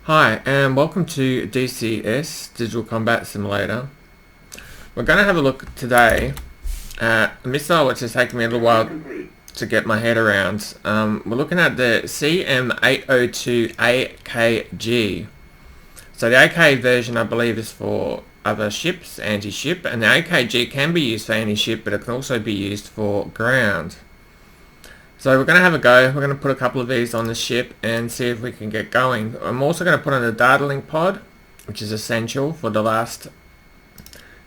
Hi, and welcome to DCS, Digital Combat Simulator. We're going to have a look today at a missile which has taken me a little while to get my head around. We're looking at the CM-802AKG. So the AK version, I believe, is for other ships, anti-ship, and the AKG can be used for anti-ship, but it can also be used for ground. So we're going to have a go. We're going to put a couple of these on the ship and see if we can get going. I'm also going to put on a data link pod, which is essential for the last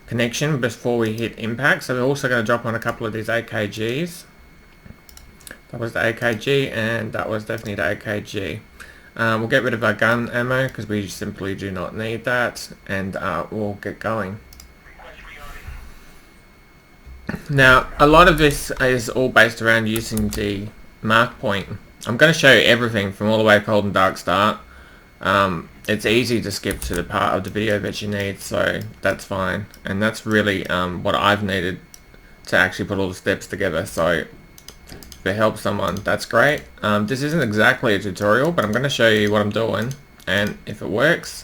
connection before we hit impact. So we're also going to drop on a couple of these AKGs. That was the AKG, and that was definitely the AKG. We'll get rid of our gun ammo because we simply do not need that, and we'll get going. Now, a lot of this is all based around using the mark point. I'm going to show you everything from all the way cold and dark start. It's easy to skip to the part of the video that you need, so that's fine. And that's really what I've needed to actually put all the steps together. So if it helps someone, that's great. This isn't exactly a tutorial, but I'm going to show you what I'm doing. And if it works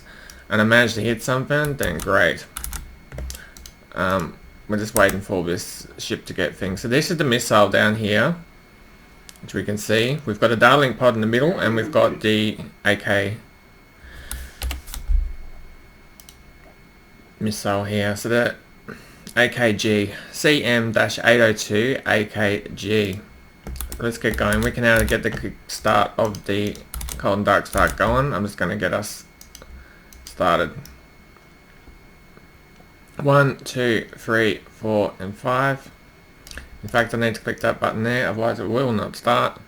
and I manage to hit something, then great. We're just waiting for this ship to get things. So this is the missile down here, which we can see. We've got a data link pod in the middle, and we've got the AK missile here. So the AKG, CM-802AKG. Let's get going. We can now get the start of the cold and dark start going. I'm just going to get us started. 1, 2, 3, 4, and 5. In fact, I need to click that button there, otherwise it will not start.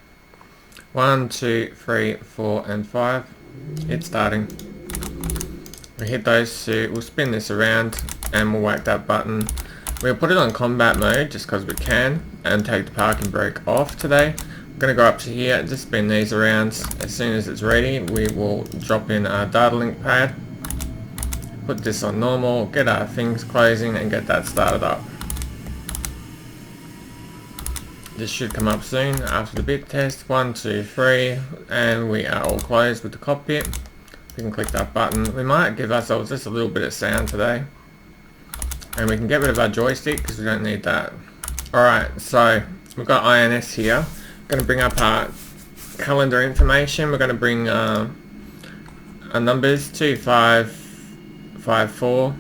1, 2, 3, 4, and 5. It's starting. We hit those two. We'll spin this around and we'll whack that button. We'll put it on combat mode just because we can, and take the parking brake off today. I'm going to go up to here and just spin these around. As soon as it's ready, we will drop in our data link pad. Put this on normal, get our things closing, and get that started up. This should come up soon after the bit test. 1, 2, 3, and we are all closed with the cockpit. We can click that button. We might give ourselves just a little bit of sound today. And we can get rid of our joystick because we don't need that. Alright, so we've got INS here. We're going to bring up our calendar information. We're going to bring our numbers 2554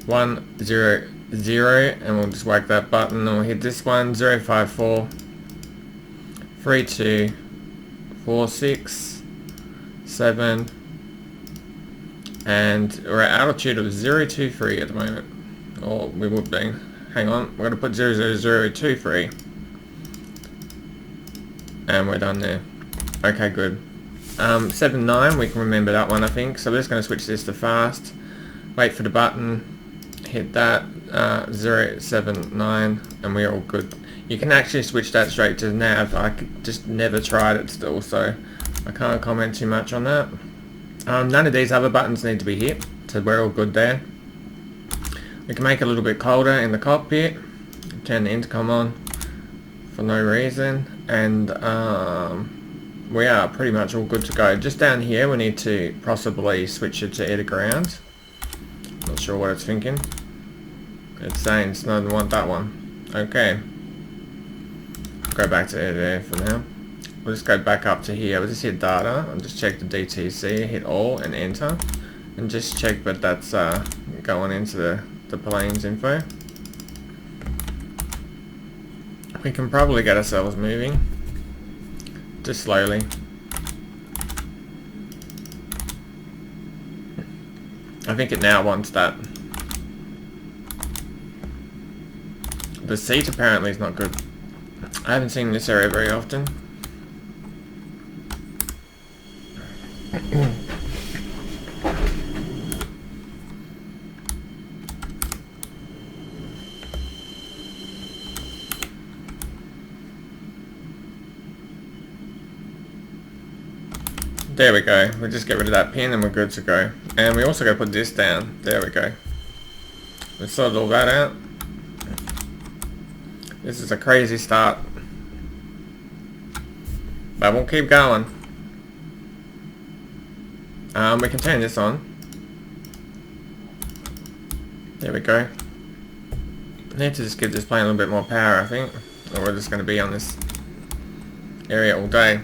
100, and we'll just whack that button, and we'll hit this one 054 3246 and we're at altitude of 023 at the moment, or we would be. Hang on, we're going to put 00023 and we're done there. Okay, good. 79, we can remember that one, I think. So we're just going to switch this to fast. Wait for the button. Hit that. 079, and we're all good. You can actually switch that straight to nav. I just never tried it still, so I can't comment too much on that. None of these other buttons need to be hit, so we're all good there. We can make it a little bit colder in the cockpit. Turn the intercom on for no reason, and we are pretty much all good to go. Just down here we need to possibly switch it to air to ground. Not sure what it's thinking. It's saying it doesn't want that one. Okay. Go back to air to air for now. We'll just go back up to here. We'll just hit data and just check the DTC, hit all and enter. And just check that that's going into the plane's info. We can probably get ourselves moving. Just slowly. I think it now wants that. The seat apparently is not good. I haven't seen this area very often. There we go. We'll just get rid of that pin and we're good to go. And we also got to put this down. There we go. Let's sort all that out. This is a crazy start. But we'll keep going. We can turn this on. There we go. Need to just give this plane a little bit more power, I think, or we're just going to be on this area all day.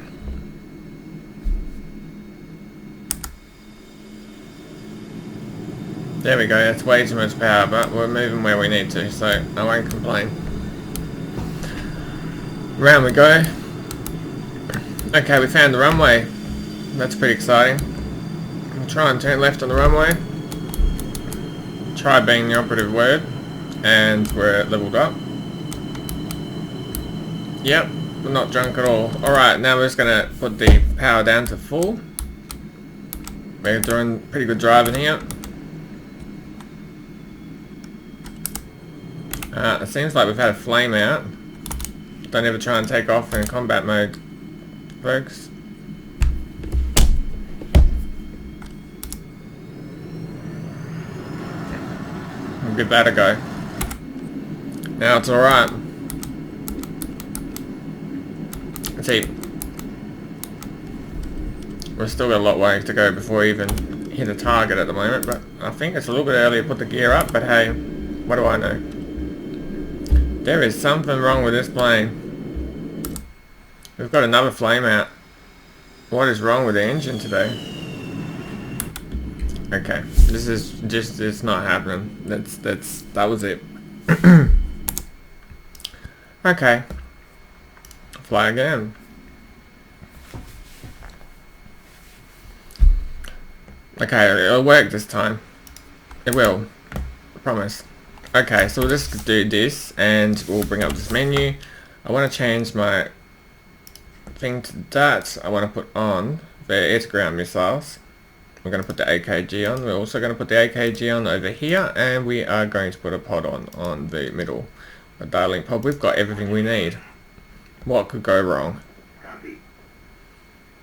There we go, that's way too much power, but we're moving where we need to, so I won't complain. Round we go. Okay, we found the runway. That's pretty exciting. We'll try and turn left on the runway. Try being the operative word. And we're leveled up. Yep, we're not drunk at all. Alright, now we're just going to put the power down to full. We're doing pretty good driving here. It seems like we've had a flame out. Don't ever try and take off in combat mode, folks. We'll give that a go. Now it's alright. Let's see. We've still got a lot way to go before we even hit a target at the moment, but I think it's a little bit early to put the gear up, but hey, what do I know? There is something wrong with this plane. We've got another flame out. What is wrong with the engine today? Okay, this is just, it's not happening. That was it. Okay. Fly again. Okay, it'll work this time. It will. I promise. Okay, so we'll just do this and we'll bring up this menu. I want to change my thing to that. I want to put on the air-to-ground missiles. We're going to put the AKG on. We're also going to put the AKG on over here, and we are going to put a pod on the middle. A dialing pod. We've got everything we need. What could go wrong?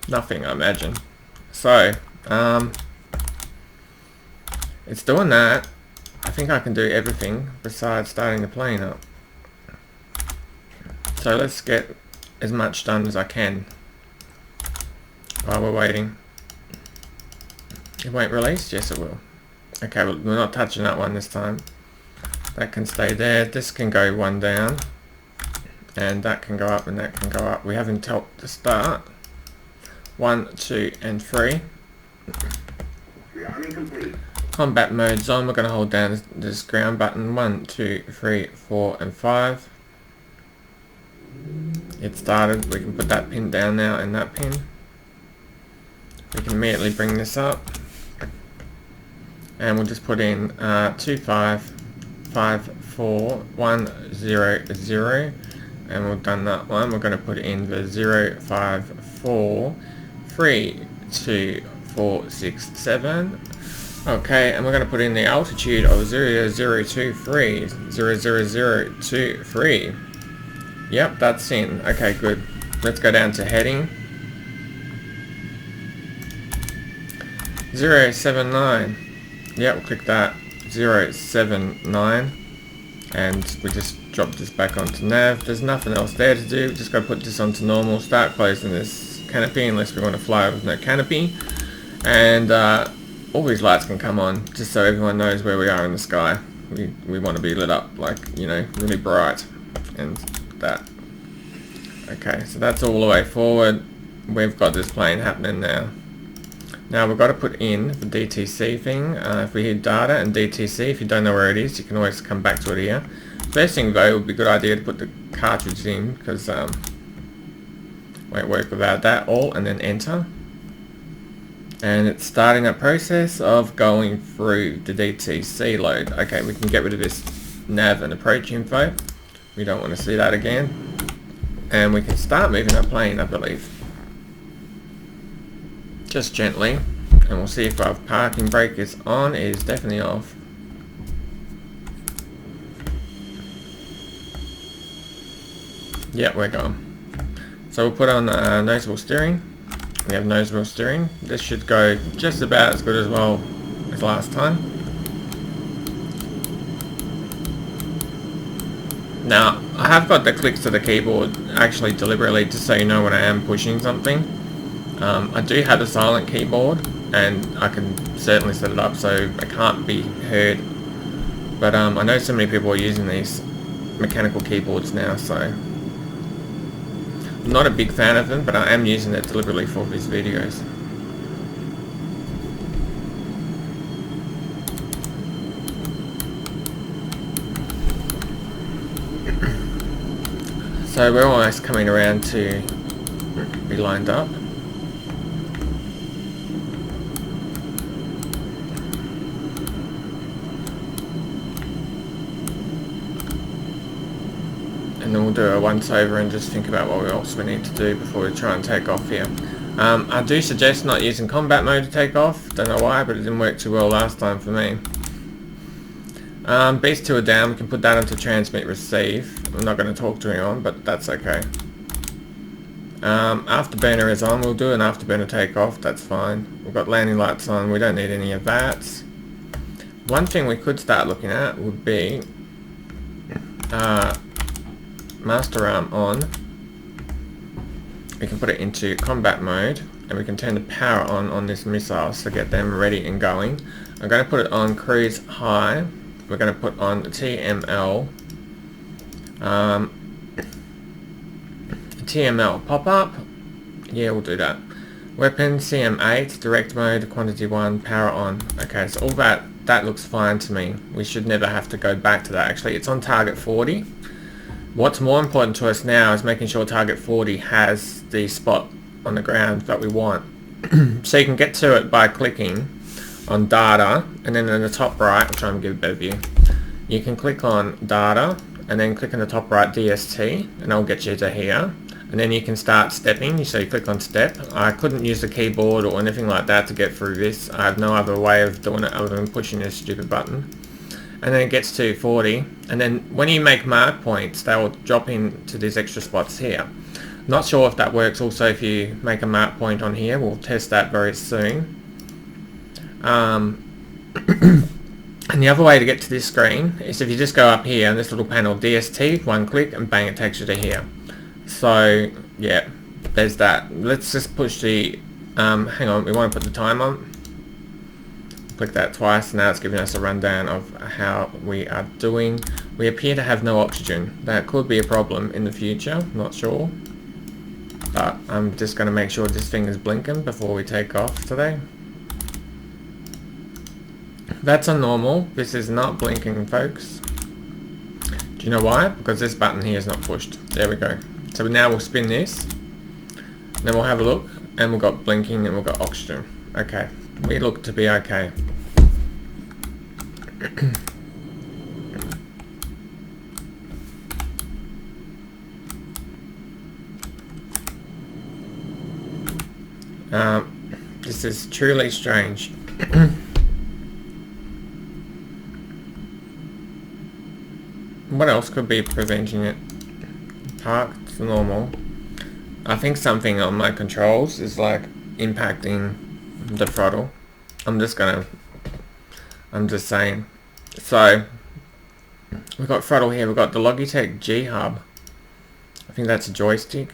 Nothing, I imagine. So, it's doing that. I think I can do everything besides starting the plane up. So let's get as much done as I can while we're waiting. It won't release? Yes it will. Okay, well, we're not touching that one this time. That can stay there. This can go one down. And that can go up and that can go up. We have until to start. 1, 2 and 3. Combat mode's on. We're going to hold down this ground button. 1, 2, 3, 4 and 5. It started. We can put that pin down now and that pin. We can immediately bring this up. And we'll just put in 255410 and we've done that one. We're going to put in the 05432467. Okay, and we're going to put in the altitude of 0023. 00023. Yep, that's in. Okay, good. Let's go down to heading. 079. Yeah, we'll click that. 079. And we just drop this back onto nav. There's nothing else there to do. Just got to put this onto normal. Start closing this canopy unless we want to fly with no canopy. And all these lights can come on just so everyone knows where we are in the sky. We want to be lit up, like, you know, really bright. And that. Okay, so that's all the way forward. We've got this plane happening now. Now we've got to put in the DTC thing. If we hit data and DTC, if you don't know where it is, you can always come back to it here. First thing though, it would be a good idea to put the cartridge in, because won't work without that. All and then enter. And it's starting that process of going through the DTC load. Okay, we can get rid of this nav and approach info. We don't want to see that again. And we can start moving our plane, I believe. Just gently, and we'll see if our parking brake is on. It is definitely off. Yeah, we're gone. So we'll put on noseable steering. We have noseable steering. This should go just about as good as well as last time. Now, I have got the clicks to the keyboard actually deliberately just so you know when I am pushing something. I do have a silent keyboard, and I can certainly set it up so it can't be heard. But I know so many people are using these mechanical keyboards now, so I'm not a big fan of them, but I am using it deliberately for these videos. So we're almost coming around to be lined up. And then we'll do a once over and just think about what else we need to do before we try and take off here. I do suggest not using combat mode to take off. Don't know why, but it didn't work too well last time for me. Beast 2 are down, we can put that into transmit receive. I'm not going to talk to anyone, but that's okay. Afterburner is on, we'll do an afterburner takeoff, that's fine. We've got landing lights on, we don't need any of that. One thing we could start looking at would be master arm on. We can put it into combat mode and we can turn the power on this missile to get them ready and going. I'm going to put it on cruise high. We're going to put on the TML. TML pop-up. Yeah, we'll do that. Weapon CM-8, direct mode, quantity 1, power on. Okay, so all that looks fine to me. We should never have to go back to that. Actually, it's on target 40. What's more important to us now is making sure target 40 has the spot on the ground that we want. So you can get to it by clicking on data, and then in the top right, I'll try and give a better view. You can click on data and then click on the top right DST, and that'll get you to here. And then you can start stepping, so you click on step. I couldn't use the keyboard or anything like that to get through this. I have no other way of doing it other than pushing this stupid button. And then it gets to 40, and then when you make mark points, they will drop into these extra spots here. Not sure if that works also if you make a mark point on here. We'll test that very soon. And the other way to get to this screen is if you just go up here in this little panel, DST, one click, and bang, it takes you to here. So yeah, there's that. Let's just push the hang on, we want to put the time on. Click that twice, and now it's giving us a rundown of how we are doing. We appear to have no oxygen. That could be a problem in the future, not sure. But I'm just going to make sure this thing is blinking before we take off today. That's on normal. This is not blinking, folks. Do you know why? Because this button here is not pushed. There we go. So now we'll spin this. Then we'll have a look, and we've got blinking and we've got oxygen. Okay. We look to be okay. This is truly strange. What else could be preventing it? Parked normal. I think something on my controls is like impacting the throttle. I'm just saying. So we've got throttle here, we've got the Logitech G Hub. I think that's a joystick.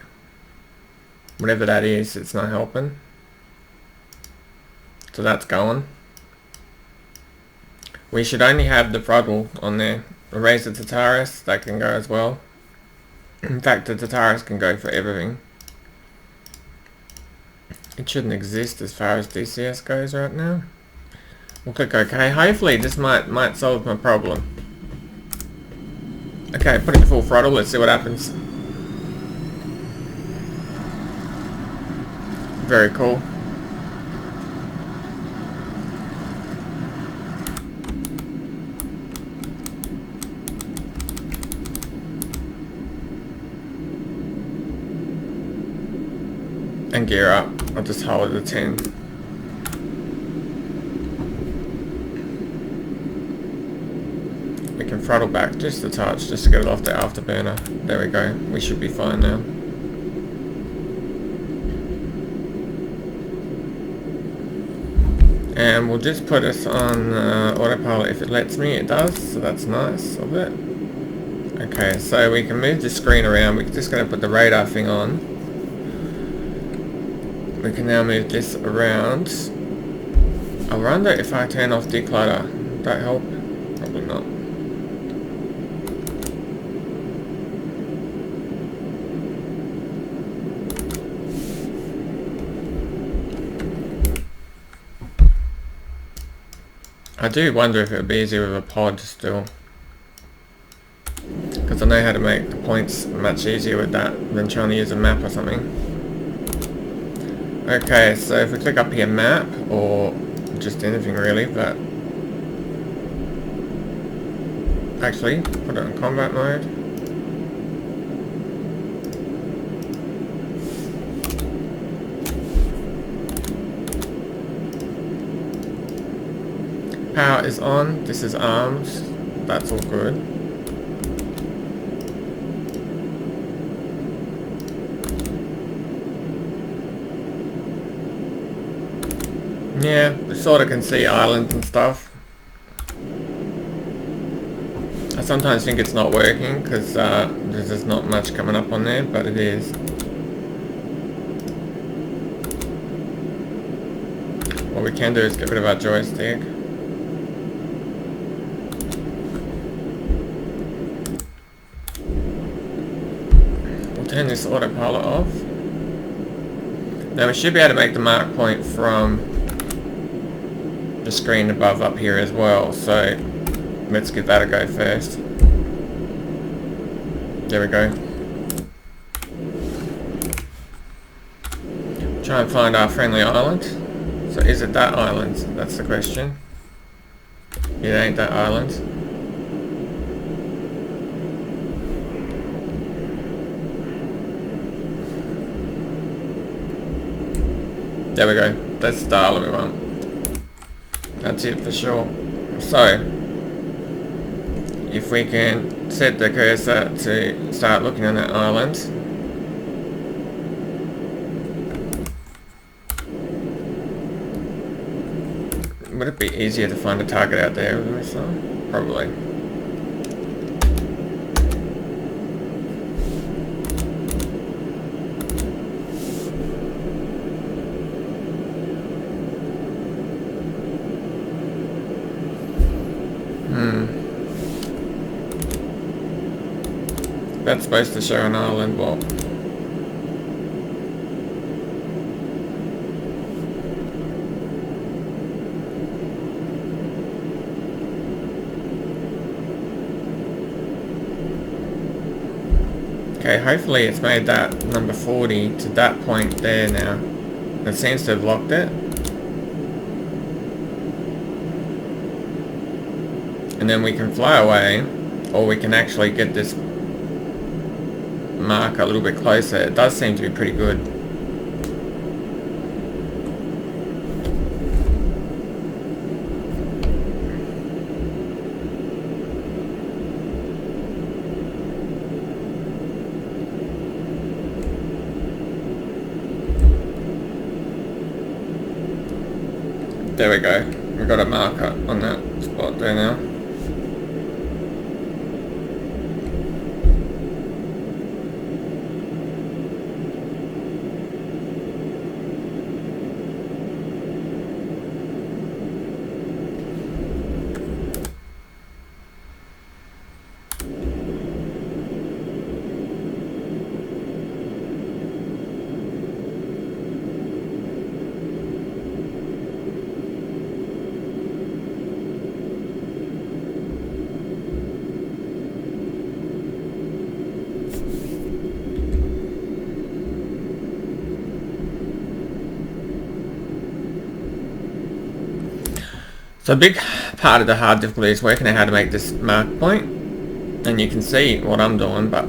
Whatever that is, it's not helping. So that's going. We should only have the throttle on there. Erase the Tataris, that can go as well. In fact, the Tataris can go for everything. It shouldn't exist as far as DCS goes right now. We'll click OK. Hopefully this might solve my problem. Okay, put it to full throttle, let's see what happens. Very cool. And gear up. I'll just hold the 10. We can throttle back just a touch, just to get it off the afterburner. There we go. We should be fine now. And we'll just put us on autopilot if it lets me. It does, so that's nice of it. Okay, so we can move the screen around. We're just going to put the radar thing on. We can now move this around. I wonder if I turn off declutter, would that help? Probably not. I do wonder if it would be easier with a pod still, because I know how to make the points much easier with that than trying to use a map or something. Okay, so if we click up here, map, or just anything really, but actually put it in combat mode. Power is on, this is arms, that's all good. Yeah, we sort of can see islands and stuff. I sometimes think it's not working because there's just not much coming up on there, but it is. What we can do is get rid of our joystick. We'll turn this autopilot off. Now we should be able to make the mark point from the screen above up here as well, so let's give that a go first. There we go. Try and find our friendly island. So is it that island? That's the question. It ain't that island. There we go. That's the island we want. That's it for sure. So, if we can set the cursor to start looking on that island. Would it be easier to find a target out there with a missile? Probably. That's supposed to show an island wall. Okay, hopefully it's made that number 40 to that point there now. It seems to have locked it. And then we can fly away, or we can actually get this mark a little bit closer. It does seem to be pretty good. There we go. We've got a marker on that spot there now. So a big part of the hard difficulty is working out how to make this mark point, and you can see what I'm doing, but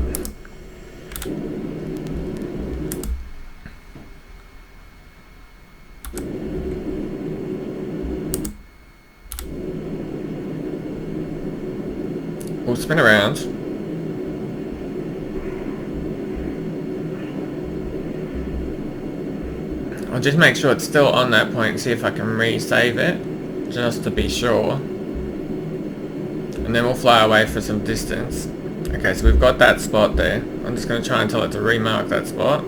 we'll spin around. I'll just make sure it's still on that point and see if I can resave it, just to be sure. And then we'll fly away for some distance. Okay, so we've got that spot there. I'm just going to try and tell it to remark that spot.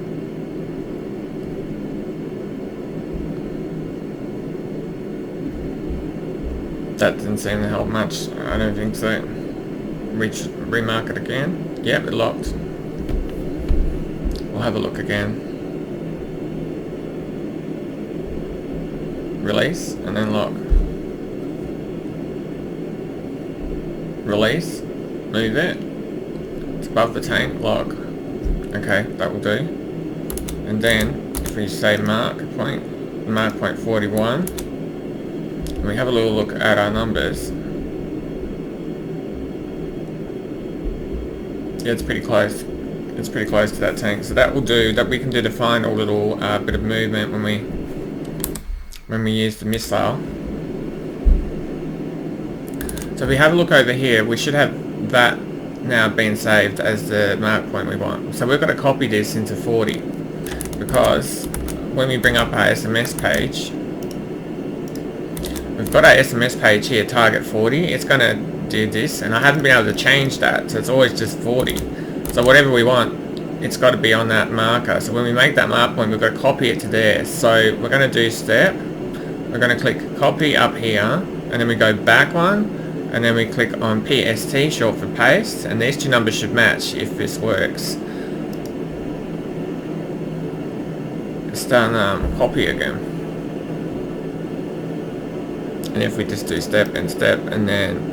That didn't seem to help much. I don't think so. Remark it again. Yep, it locked. We'll have a look again. Release, and then lock. Release, move it. It's above the tank, lock. Okay, that will do. And then, if we say mark point 41, and we have a little look at our numbers. Yeah, it's pretty close. It's pretty close to that tank. So that will do, that we can do the final little bit of movement when we use the missile. So if we have a look over here, we should have that now being saved as the mark point we want. So we've got to copy this into 40, because when we bring up our SMS page, we've got our SMS page here, target 40. It's going to do this, and I haven't been able to change that, so it's always just 40. So whatever we want, it's got to be on that marker. So when we make that mark point, we've got to copy it to there. So we're going to do step. We're going to click copy up here, and then we go back one, and then we click on PST, short for paste, and these two numbers should match if this works. Let's done copy again. And if we just do step and step, and then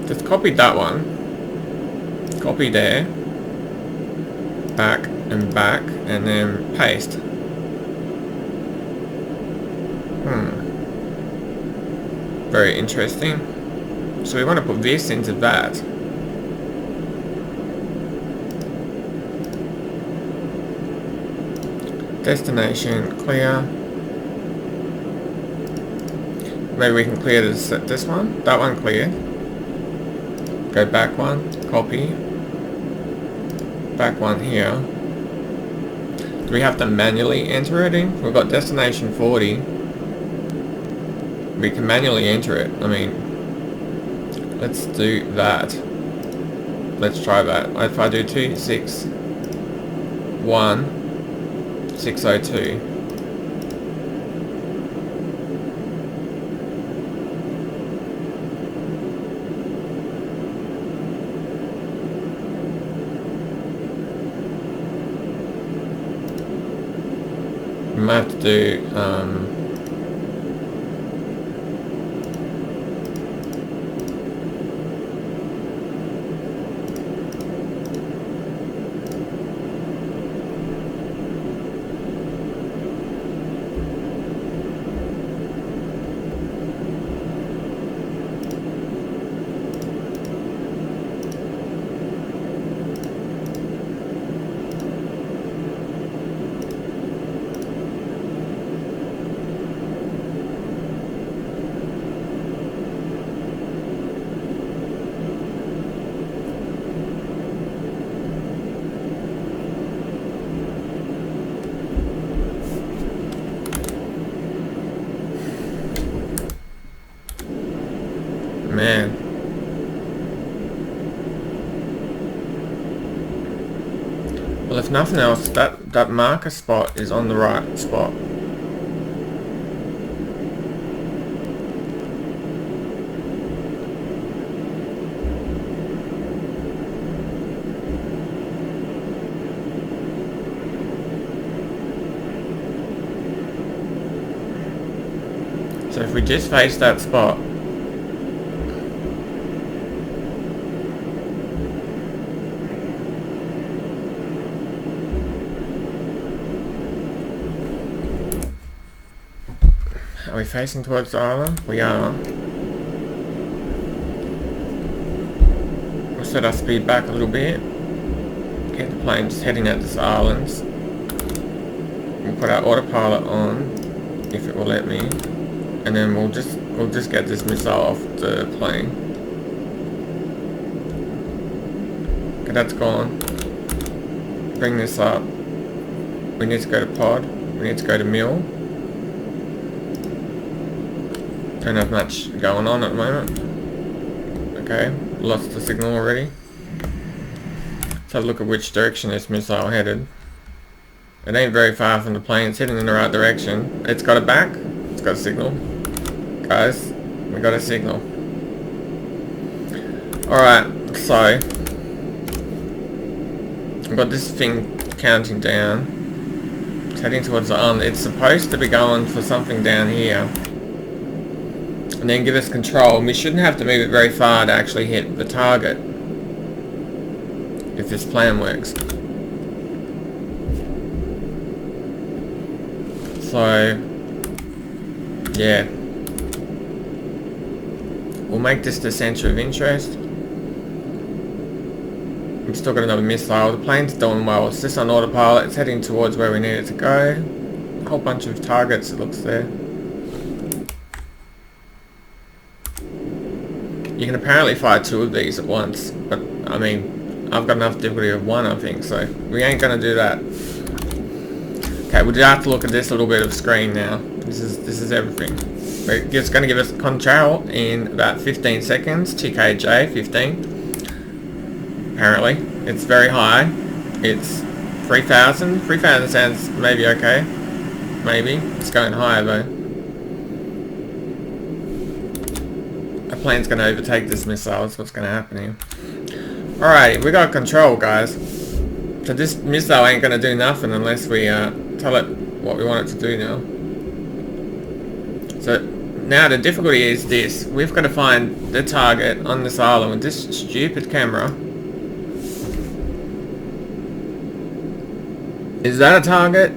just copy that one, copy there, back and back, and then paste. Very interesting. So we want to put this into that. Destination clear. Maybe we can clear this one. That one clear. Go back one, copy. Back one here. Do we have to manually enter it in? We've got destination 40. We can manually enter it. I mean, let's do that. Let's try that. If I do 261,602. We might have to do man. Well, if nothing else, that marker spot is on the right spot. So if we just face that spot, are we facing towards the island? We are. We'll set our speed back a little bit. Get the plane just heading at this island. We'll put our autopilot on, if it will let me, and then we'll just get this missile off the plane. Okay, that's gone. Bring this up. We need to go to pod. We need to go to mill. Don't have much going on at the moment. Okay, lost the signal already. Let's have a look at which direction this missile headed. It ain't very far from the plane. It's heading in the right direction. It's got a back. It's got a signal. Guys, we got a signal. Alright, so I've got this thing counting down. It's heading towards the island. It's supposed to be going for something down here. And then give us control. We shouldn't have to move it very far to actually hit the target. If this plan works. So, yeah. We'll make this the centre of interest. We've still got another missile. The plane's doing well. It's just on autopilot. It's heading towards where we need it to go. A whole bunch of targets, it looks there. You can apparently fire 2 of these at once. But, I mean, I've got enough difficulty of 1, I think. So, we ain't going to do that. Okay, we'll just have to look at this little bit of screen now. This is everything. It's going to give us control in about 15 seconds. TKJ 15. Apparently, it's very high. It's 3,000. 3,000 sounds maybe okay. Maybe it's going higher though. A plane's going to overtake this missile. That's what's going to happen here. Alright, we got control, guys. So this missile ain't going to do nothing unless we tell it what we want it to do now. So now the difficulty is this. We've got to find the target on this island with this stupid camera. Is that a target?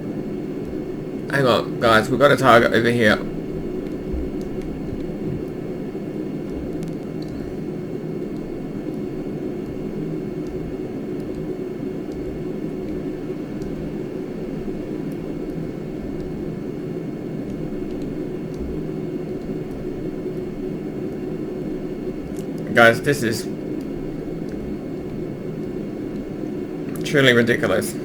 Hang on, guys. We've got a target over here. Guys, this is truly ridiculous.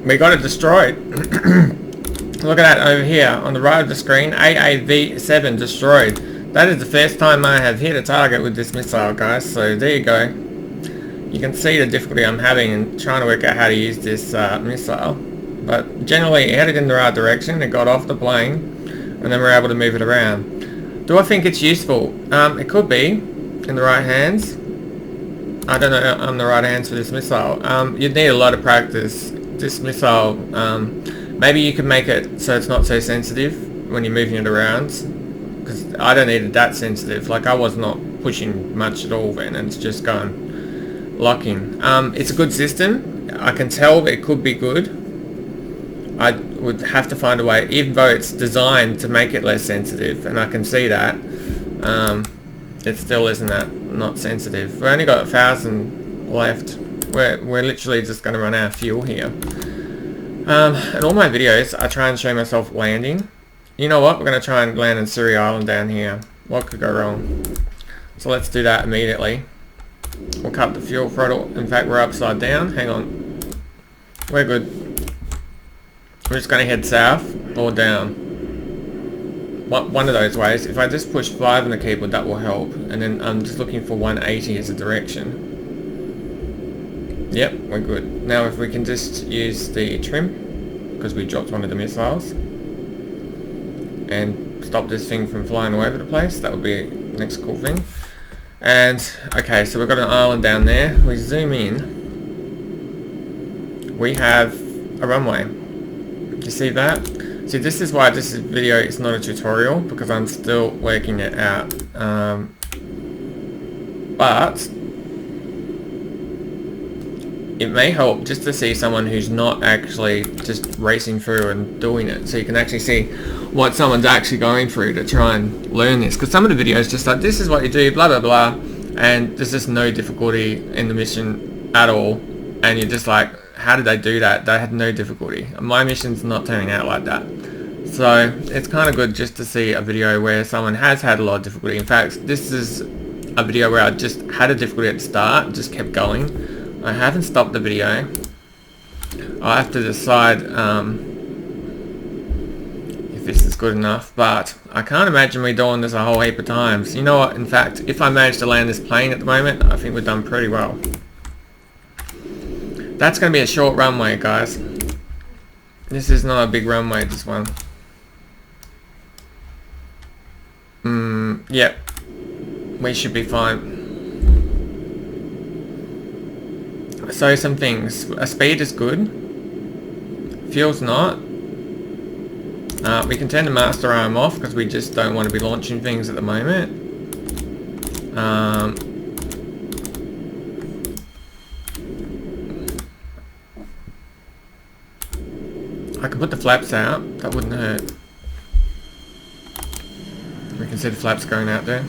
We got it destroyed. Look at that over here on the right of the screen. AAV-7 destroyed. That is the first time I have hit a target with this missile, guys. So there you go. You can see the difficulty I'm having in trying to work out how to use this missile. But generally it headed in the right direction. It got off the plane. And then we're able to move it around. Do I think it's useful? It could be in the right hands. I don't know on the right hands for this missile. You'd need a lot of practice. This missile, maybe you could make it so it's not so sensitive when you're moving it around, because I don't need it that sensitive. Like I was not pushing much at all then, and it's just going locking. It's a good system. I can tell it could be good. I would have to find a way, even though it's designed to make it less sensitive, and I can see that it still isn't that not sensitive. We've only got 1,000 left. We're literally just going to run out of fuel here. In all my videos, I try and show myself landing. You know what? We're going to try and land in Surrey Island down here. What could go wrong? So let's do that immediately. We'll cut the fuel throttle. In fact, we're upside down. Hang on. We're good. We're just going to head south or down. One of those ways. If I just push 5 on the keyboard, that will help. And then I'm just looking for 180 as a direction. Yep, we're good. Now if we can just use the trim, because we dropped one of the missiles, and stop this thing from flying all over the place, that would be the next cool thing. And, okay, so we've got an island down there. We zoom in. We have a runway. Do you see that? See, this is why this video is not a tutorial, because I'm still working it out. But it may help just to see someone who's not actually just racing through and doing it, so you can actually see what someone's actually going through to try and learn this. Because some of the videos just like, this is what you do, blah blah blah, and there's just no difficulty in the mission at all, and you're just like, how did they do that? They had no difficulty. My mission's not turning out like that. So it's kind of good just to see a video where someone has had a lot of difficulty. In fact, this is a video where I just had a difficulty at the start, just kept going. I haven't stopped the video. I have to decide if this is good enough, but I can't imagine me doing this a whole heap of times. You know what, in fact, if I manage to land this plane at the moment, I think we've done pretty well. That's going to be a short runway, guys. This is not a big runway, this one. Yep. We should be fine. So some things. Speed is good. Fuel's not. We can turn the master arm off because we just don't want to be launching things at the moment. I can put the flaps out. That wouldn't hurt. We can see the flaps going out there.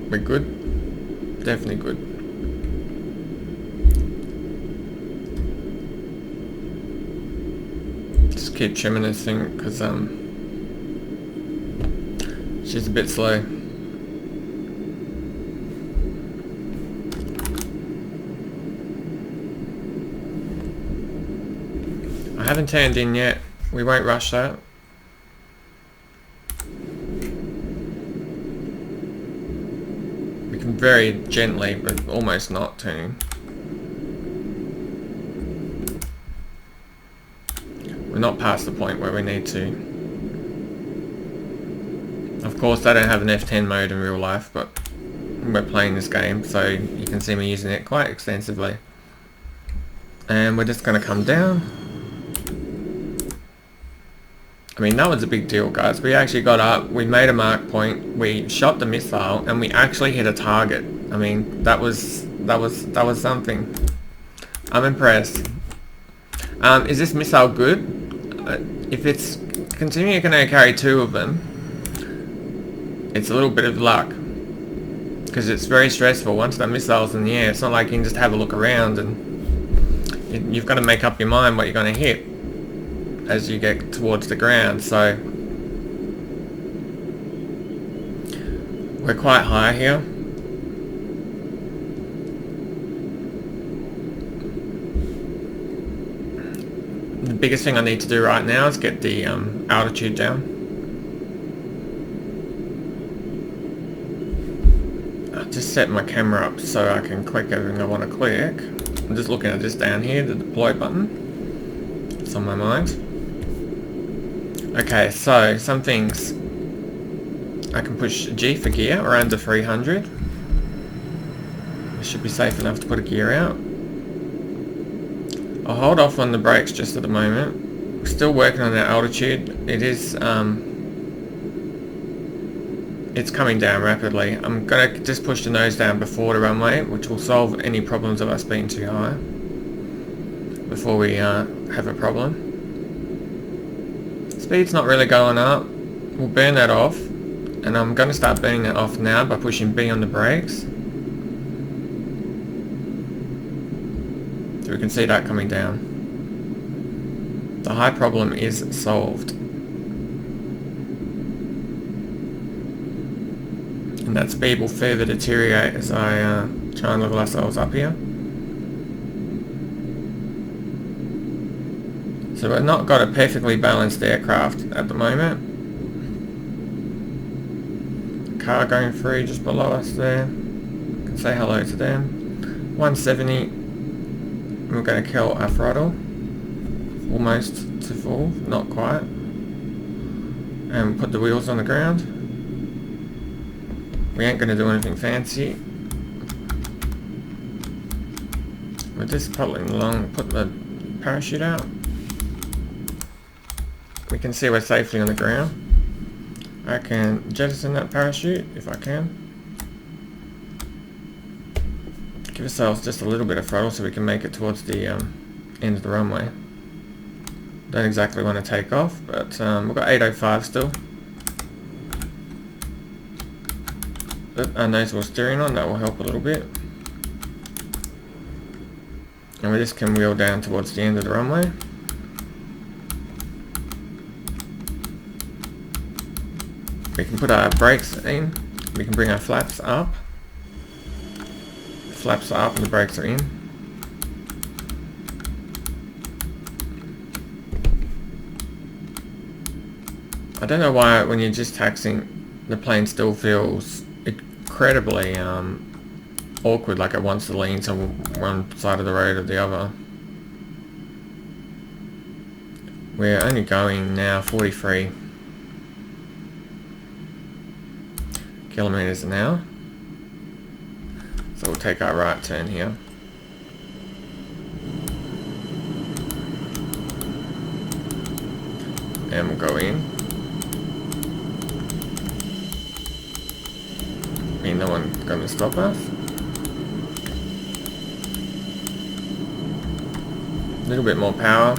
We're good. Definitely good. Just keep trimming this thing because she's a bit slow. I haven't turned in yet. We won't rush that. We can very gently, but almost not turning. We're not past the point where we need to. Of course, I don't have an F10 mode in real life, but we're playing this game, so you can see me using it quite extensively. And we're just going to come down. I mean, that was a big deal, guys. We actually got up, we made a mark point, we shot the missile, and we actually hit a target. I mean, that was something. I'm impressed. Is this missile good? If it's continuing to carry 2 of them, it's a little bit of luck. Because it's very stressful once that missile's in the air. It's not like you can just have a look around and you've got to make up your mind what you're going to hit as you get towards the ground. So we're quite high here. The biggest thing I need to do right now is get the altitude down. I'll just set my camera up so I can click everything I want to click. I'm just looking at this down here, the deploy button. It's on my mind. Okay, so some things. I can push G for gear. We're under 300. I should be safe enough to put a gear out. I'll hold off on the brakes just at the moment. We're still working on that altitude. It is, it's coming down rapidly. I'm going to just push the nose down before the runway, which will solve any problems of us being too high before we have a problem. Speed's not really going up. We'll burn that off, and I'm going to start burning that off now by pushing B on the brakes. So we can see that coming down. The high problem is solved. And that speed will further deteriorate as I try and level ourselves up here. So we've not got a perfectly balanced aircraft at the moment. Car going through just below us there. Can say hello to them. 170. We're going to kill our throttle. Almost to full, not quite. And put the wheels on the ground. We ain't going to do anything fancy. We're just pulling along, put the parachute out. We can see we're safely on the ground. I can jettison that parachute if I can. Give ourselves just a little bit of throttle so we can make it towards the end of the runway. Don't exactly want to take off, but we've got 805 still. Put our nose wheel steering on, that will help a little bit. And we just can wheel down towards the end of the runway. We can put our brakes in. We can bring our flaps up. The flaps are up and the brakes are in. I don't know why when you're just taxiing, the plane still feels incredibly awkward, like it wants to lean to one side of the road or the other. We're only going now 43 kilometers an hour. So we'll take our right turn here. And we'll go in. Ain't no one gonna stop us. A little bit more power.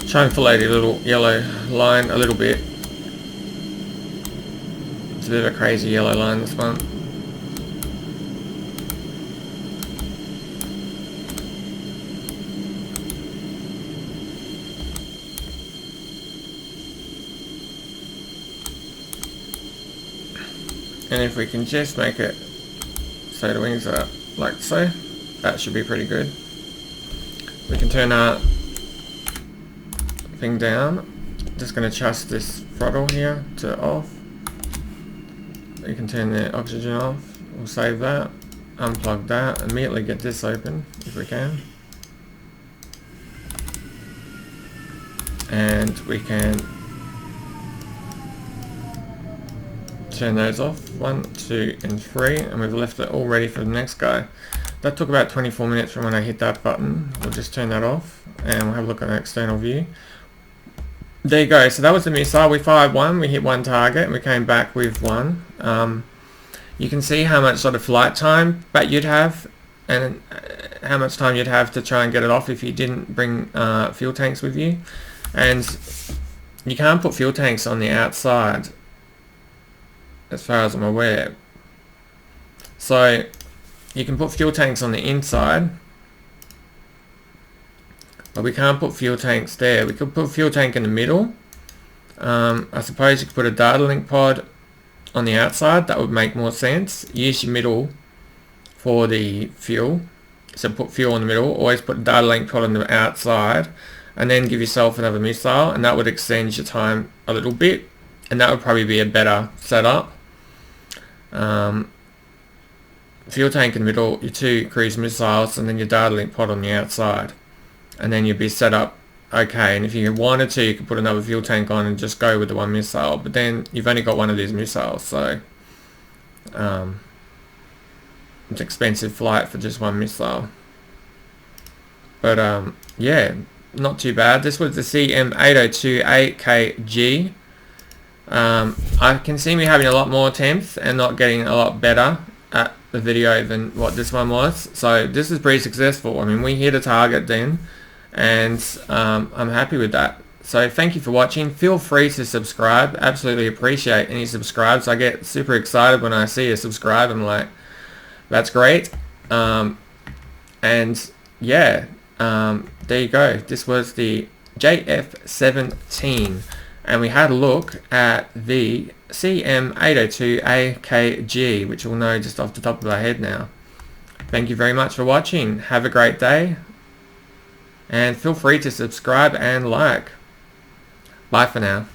Try and fillet the little yellow line a little bit. It's a bit of a crazy yellow line, this one. And if we can just make it so the wings are like so, that should be pretty good. We can turn our thing down. Just going to adjust this throttle here to off. You can turn the oxygen off. We'll save that. Unplug that. Immediately get this open if we can. And we can turn those off. 1, 2, and 3. And we've left it all ready for the next guy. That took about 24 minutes from when I hit that button. We'll just turn that off and we'll have a look at an external view. There you go. So that was the missile. We fired one, we hit one target, and we came back with one. You can see how much sort of flight time that you'd have, and how much time you'd have to try and get it off if you didn't bring fuel tanks with you. And you can't put fuel tanks on the outside, as far as I'm aware. So you can put fuel tanks on the inside, but we can't put fuel tanks there. We could put a fuel tank in the middle. I suppose you could put a data link pod on the outside. That would make more sense. Use your middle for the fuel. So put fuel in the middle. Always put a data link pod on the outside, and then give yourself another missile, and that would extend your time a little bit, and that would probably be a better setup. Fuel tank in the middle, your 2 cruise missiles, and then your data link pod on the outside. And then you'd be set up okay. And if you wanted to, you could put another fuel tank on and just go with the one missile. But then you've only got one of these missiles, so it's expensive flight for just one missile. But yeah, not too bad. This was the CM-802AKG. I can see me having a lot more attempts and not getting a lot better at the video than what this one was. So this is pretty successful. I mean, we hit a target then, and I'm happy with that. So thank you for watching. Feel free to subscribe. Absolutely appreciate any subscribes. I get super excited when I see a subscribe. I'm like, that's great. And yeah, there you go. This was the JF-17, and we had a look at the CM-802AKG, which we'll know just off the top of our head now. Thank you very much for watching. Have a great day, and feel free to subscribe and like. Bye for now.